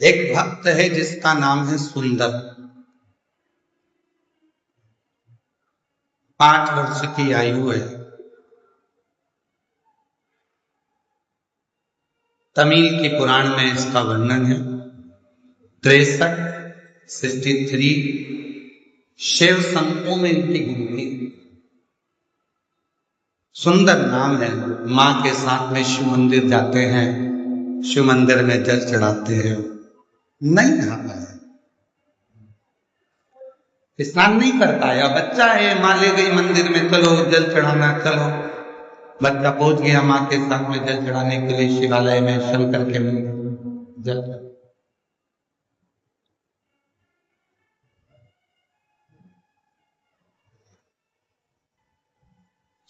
एक भक्त है जिसका नाम है सुंदर। 5 वर्ष की आयु है। तमिल के पुराण में इसका वर्णन है। 63 शिव संतों में इनकी गिनती। सुंदर नाम है। माँ के साथ में शिव मंदिर जाते हैं, शिव मंदिर में जल चढ़ाते हैं। नहीं नहाता है, स्नान नहीं करता है। बच्चा है, माँ ले गई मंदिर में, चलो जल चढ़ाना, चलो। बच्चा पहुंच गया माँ के साथ में जल चढ़ाने के लिए शिवालय में, शंकर के मंदिर जल।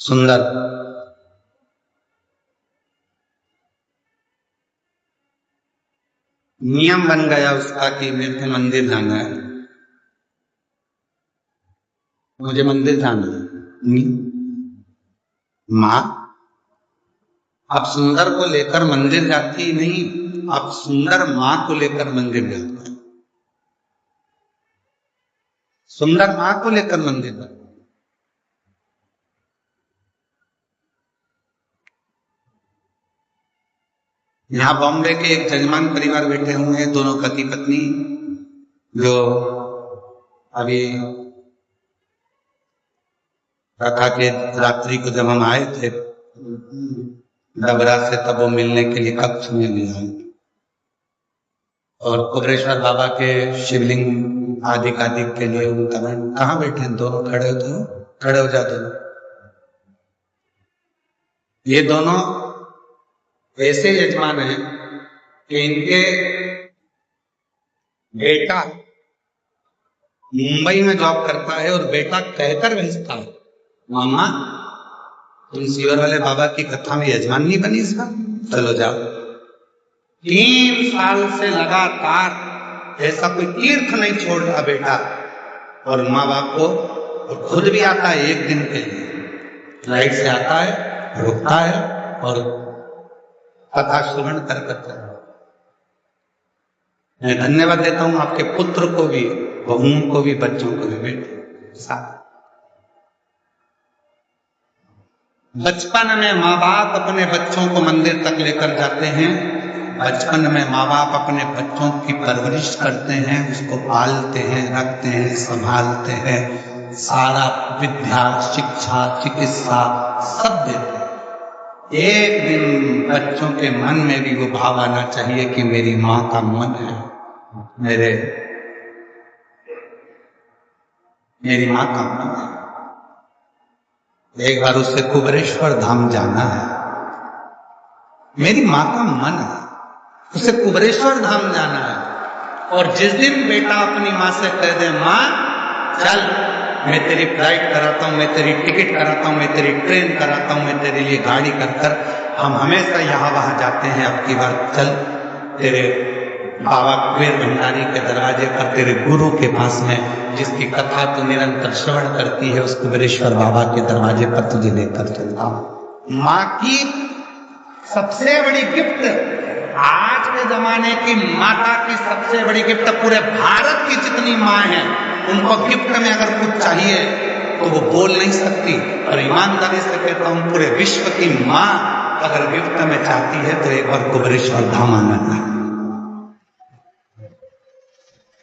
सुंदर नियम बन गया उसका कि मेरे को मंदिर जाना है, मुझे मंदिर जाना है। माँ अब सुंदर को लेकर मंदिर जाती नहीं, अब सुंदर माँ को लेकर मंदिर जाता है। सुंदर माँ को लेकर मंदिर जाता है। यहाँ बॉम्बे के एक जजमान परिवार बैठे हुए हैं, दोनों पति पत्नी, जो अभी कथा के रात्रि को जब हम आए थे डबरा से, तब वो मिलने के लिए कक्ष में ले आए। और कुबरेश्वर बाबा के शिवलिंग आदि के लिए उनका कहाँ बैठे, दोनों खड़े हो, तो खड़े हो जाते। ये दोनों ऐसे यजमान हैं कि इनके बेटा मुंबई में जॉब करता है और बेटा कहकर भेजता है, मामा तुम सीवर वाले बाबा की कथा में यजमान नहीं बनी इसका, चलो जाओ। 3 साल से लगातार ऐसा कोई तीर्थ नहीं छोड़ रहा बेटा और माँ बाप को। और खुद भी आता है 1 दिन के लिए, फ्लाइट से आता है, रुकता है और कथा श्रवण कर। मैं धन्यवाद देता हूं आपके पुत्र को भी, बहुओं को भी, बच्चों को भी। बेटे साथ बचपन में माँ बाप अपने बच्चों को मंदिर तक लेकर जाते हैं। बचपन में माँ बाप अपने बच्चों की परवरिश करते हैं, उसको पालते हैं, रखते हैं, संभालते हैं, सारा विद्या, शिक्षा, चिकित्सा सब देते हैं। एक दिन बच्चों के मन में भी वो भाव आना चाहिए कि मेरी माँ का मन है, मेरी माँ का मन है। एक बार उससे कुबरेश्वर धाम जाना है, मेरी माँ का मन है, उसे कुबरेश्वर धाम जाना है। और जिस दिन बेटा अपनी माँ से कह दे, माँ चल मैं तेरी फ्लाइट कराता हूँ, मैं तेरी टिकट कराता हूँ, मैं तेरी ट्रेन कराता हूँ, मैं तेरे लिए गाड़ी कर हम हमेशा यहाँ वहां जाते हैं, अब की बार चल तेरे बाबा कुबेर भंडारी के दरवाजे पर, तेरे गुरु के पास में, जिसकी कथा तू निरंतर श्रवण करती है, उस कुबेरेश्वर बाबा के दरवाजे पर तुझे लेकर चलता हूं। माँ की सबसे बड़ी गिफ्ट, आज के जमाने की माता की सबसे बड़ी गिफ्ट, पूरे भारत की जितनी माँ है उनको गिफ्ट में अगर कुछ चाहिए तो वो बोल नहीं सकती, और ईमानदारी से कहता हूं पूरे विश्व की माँ अगर गिफ्ट में चाहती है तो एक बार कुबरेश्वर धाम आना है।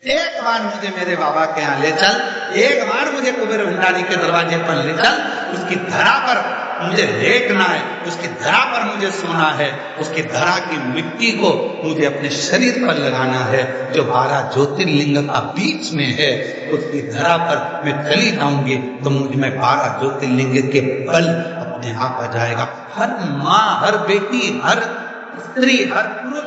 एक बार मुझे मेरे बाबा के यहाँ ले चल, एक बार मुझे कुबेर भंडारी के दरवाजे पर ले चल, उसकी धरा पर मुझे लेटना है, उसकी धरा पर मुझे सोना है, उसकी धरा की मिट्टी को मुझे अपने शरीर पर लगाना है, जो 12 ज्योतिर्लिंग का बीच में है, उसकी धरा पर मैं चली जाऊंगी तो मुझ में 12 ज्योतिर्लिंग के बल अपने आप आ जाएगा। हर माँ, हर बेटी, हर स्त्री, हर पुरुष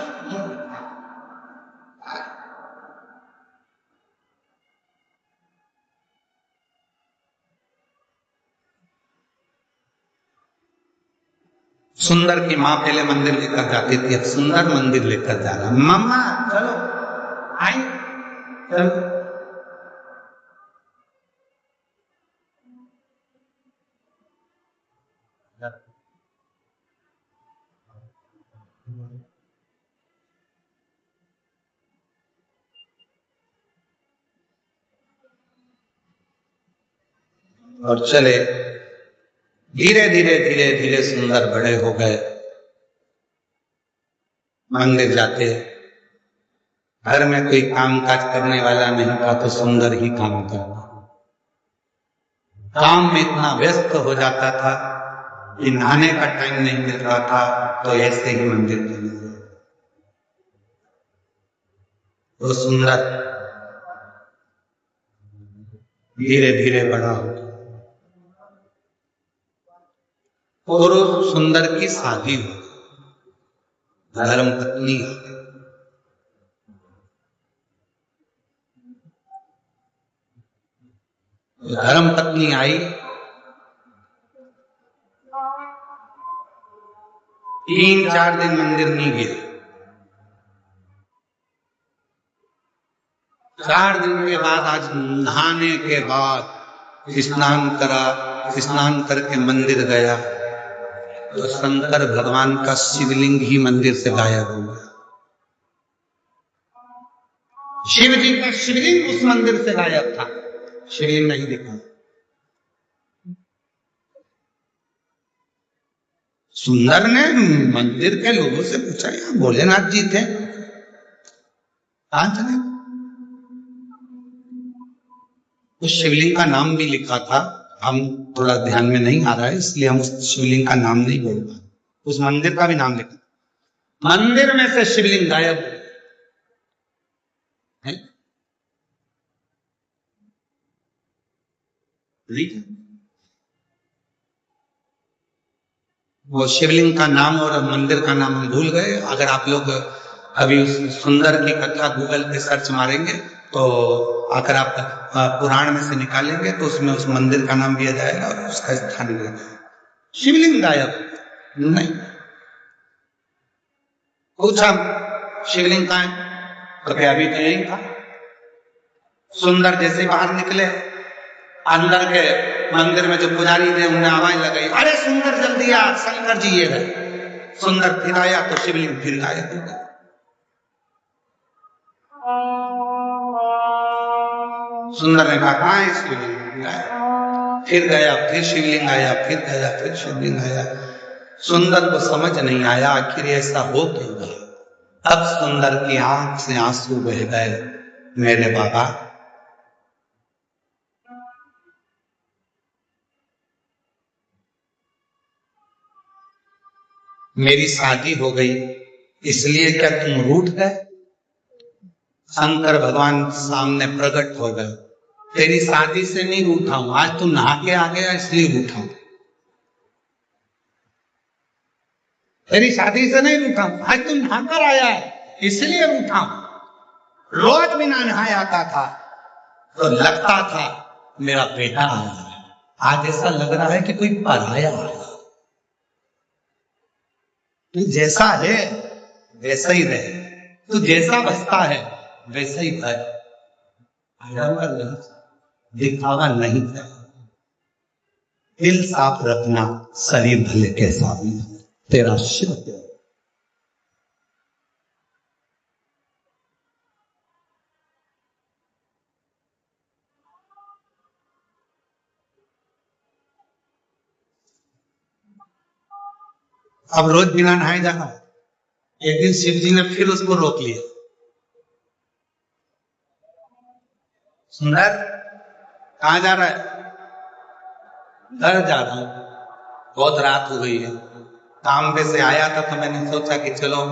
सुंदर की माँ पहले मंदिर लेकर जाती थी, अब सुंदर मंदिर लेकर जा रहा, मम्मा चलो आई चलो। और चले। धीरे धीरे धीरे धीरे सुंदर बड़े हो गए। मंदिर जाते, घर में कोई काम काज करने वाला नहीं था तो सुंदर ही काम करना। काम में इतना व्यस्त हो जाता था कि नहाने का टाइम नहीं मिल रहा था, तो ऐसे ही मंदिर चले गए। वो सुंदर धीरे धीरे बड़ा हो गया और उस सुंदर की शादी हो, धर्म पत्नी। धर्म पत्नी आई, 3-4 दिन मंदिर नहीं गया। 4 दिन के बाद, आज नहाने के बाद स्नान करा, स्नान करके मंदिर गया तो शंकर भगवान का शिवलिंग ही मंदिर से गायब हो गया। शिव जी का शिवलिंग उस मंदिर से गायब था, शिवलिंग नहीं दिखा। सुंदर ने मंदिर के लोगों से पूछा, यहाँ भोलेनाथ जी थे, कहां चले? उस शिवलिंग का नाम भी लिखा था, हम थोड़ा ध्यान में नहीं आ रहा है इसलिए हम उस शिवलिंग का नाम नहीं बोल पा। उस मंदिर का भी नाम लिखा, मंदिर में से शिवलिंग गायब है। वो शिवलिंग का नाम और मंदिर का नाम हम भूल गए। अगर आप लोग अभी उस सुंदर की कथा गूगल पे सर्च मारेंगे तो अगर आप पुराण में से निकालेंगे तो उसमें उस मंदिर का नाम भी आ जाएगा और उसका स्थान भी आ जाएगा। शिवलिंग गायब नहीं। पूछा शिवलिंग कहाँ है, तो अभी तो यही था। सुंदर जैसे बाहर निकले, अंदर के मंदिर में जो पुजारी थे उन्हें आवाज लगाई, अरे सुंदर जल्दी आ, शंकर जी ये है। सुंदर फिर आया तो शिवलिंग फिर गायब हो गया। सुंदर ने कहा कहाँ है शिवलिंग? फिर गया, फिर शिवलिंग आया, फिर गया, फिर शिवलिंग आया। सुंदर को समझ नहीं आया आखिर ऐसा हो क्यों गया। अब सुंदर की आंख से आंसू बह गए, मेरे बाबा मेरी शादी हो गई इसलिए क्या तुम रूठ गए? शंकर भगवान सामने प्रकट हो गए, तेरी शादी से नहीं रूठा हूं, आज तुम नहा के आ गया इसलिए रूठा हूं। तेरी शादी से नहीं रूठा हूं, आज तुम नहाकर आया है इसलिए रूठा हूं। रोज बिना नहाए आता था तो लगता था मेरा बेटा आया है, आज ऐसा लग रहा है कि कोई पराया आया। तू जैसा है वैसा ही रहे, तू जैसा बसता है वैसा ही है, दिखावा नहीं है। दिल साफ रखना, शरीर भले कैसा भी, तेरा शिव। अब रोज बिना नहाए जाना। एक दिन शिव जी ने फिर उसको रोक लिया, सुंदर कहां जा रहा है? घर जा रहा हूं, बहुत रात हो गई है। काम पे से आया था तो मैंने सोचा कि चलो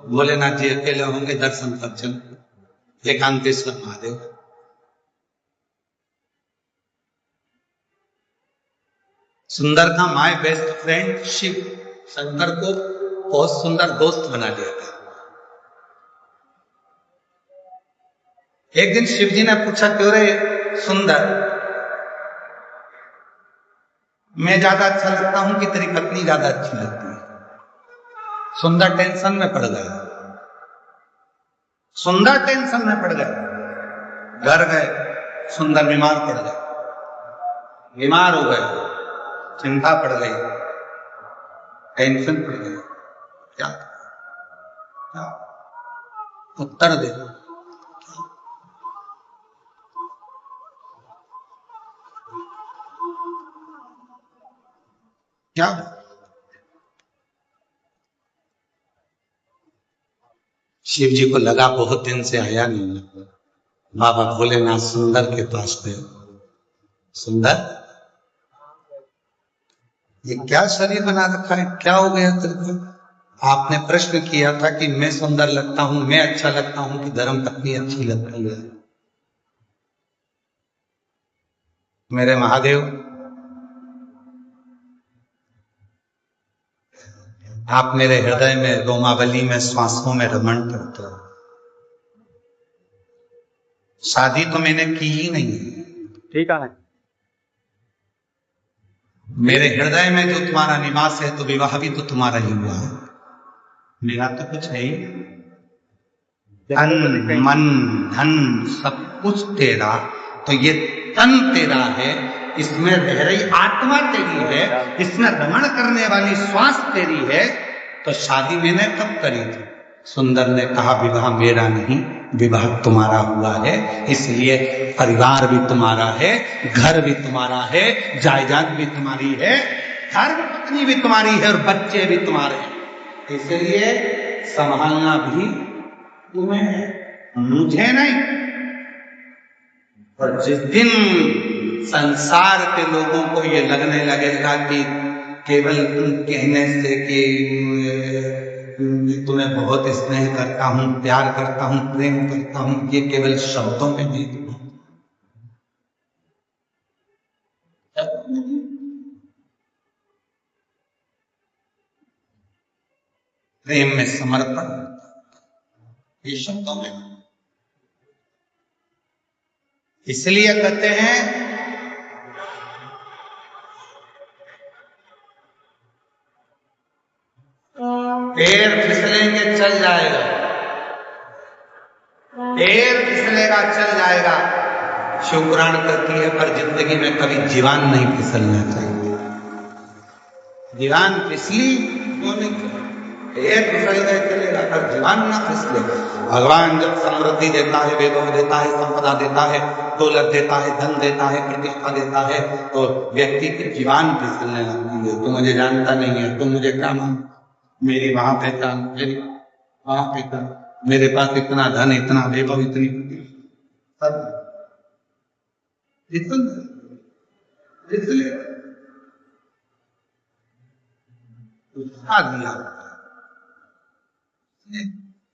भोलेनाथ जी अकेले होंगे, दर्शन कर चलो एकांतेश्वर महादेव। सुंदर का my best friend Shiv Shankar को बहुत सुंदर दोस्त बना दिया था। एक दिन शिव जी ने पूछा, क्यों रे सुंदर, मैं ज्यादा अच्छा लगता हूं कि तेरी पत्नी ज्यादा अच्छी लगती है? सुंदर टेंशन में पड़ गया, सुंदर टेंशन में पड़ गए। घर गए, सुंदर बीमार पड़ गए, बीमार हो गए, चिंता पड़ गई, टेंशन पड़ गई। क्या क्या उत्तर दे? क्या शिव जी को लगा बहुत दिन से आया नहीं, बाबा भोलेनाथ सुंदर के पास गए। सुंदर, ये क्या शरीर बना रखा है, क्या हो गया तेरे को? आपने प्रश्न किया था कि मैं सुंदर लगता हूं, मैं अच्छा लगता हूं कि धर्म पत्नी अच्छी लगती है? मेरे महादेव, आप मेरे हृदय में, रोमावली में, श्वासों में रमण करते हो। शादी तो मैंने की ही नहीं, ठीक है। मेरे हृदय में जो तुम्हारा निवास है तो विवाह भी तो तुम्हारा ही हुआ है, मेरा तो कुछ है ही। तन मन धन सब कुछ तेरा, तो ये तन तेरा है, इसमें रह रही आत्मा तेरी है, इसमें रमण करने वाली श्वास तेरी है, तो शादी मैंने कब करी थी? सुंदर ने कहा विवाह मेरा नहीं, विवाह तुम्हारा हुआ है, इसलिए परिवार भी तुम्हारा है, घर भी तुम्हारा है, जायदाद भी तुम्हारी है, धर्म पत्नी भी तुम्हारी है और बच्चे भी तुम्हारे हैं, इसलिए संभालना भी तुम्हें है, मुझे नहीं। और जिस दिन संसार के लोगों को ये लगने लगेगा कि केवल तुम कहने से कि तुम्हें बहुत स्नेह करता हूं, प्यार करता हूं, प्रेम करता हूं, ये केवल शब्दों में नहीं, प्रेम में समर्पण, ये शब्दों में। इसलिए कहते हैं पैर फिसलेंगे चल जाएगा, पैर फिसलेगा चल जाएगा, शुक्रान करती है, पर जिंदगी में कभी जीवान नहीं फिसलना चाहिए। जीवान फिसली क्यों नहीं, पैर फिसल गए चलेगा, पर जीवान ना फिसले। भगवान जब समृद्धि देता है, वैभव देता है, संपदा देता है, दौलत देता है, धन देता है, प्रतिष्ठा देता है, तो व्यक्ति की जीवान फिसलने लगती है। तू मुझे जानता नहीं है, तुम मुझे क्या मान, मेरी वहां पहचान, मेरी वहां पहचान, मेरे पास इतना धन, इतना वैभव, इतनी सब, इसलिए दिया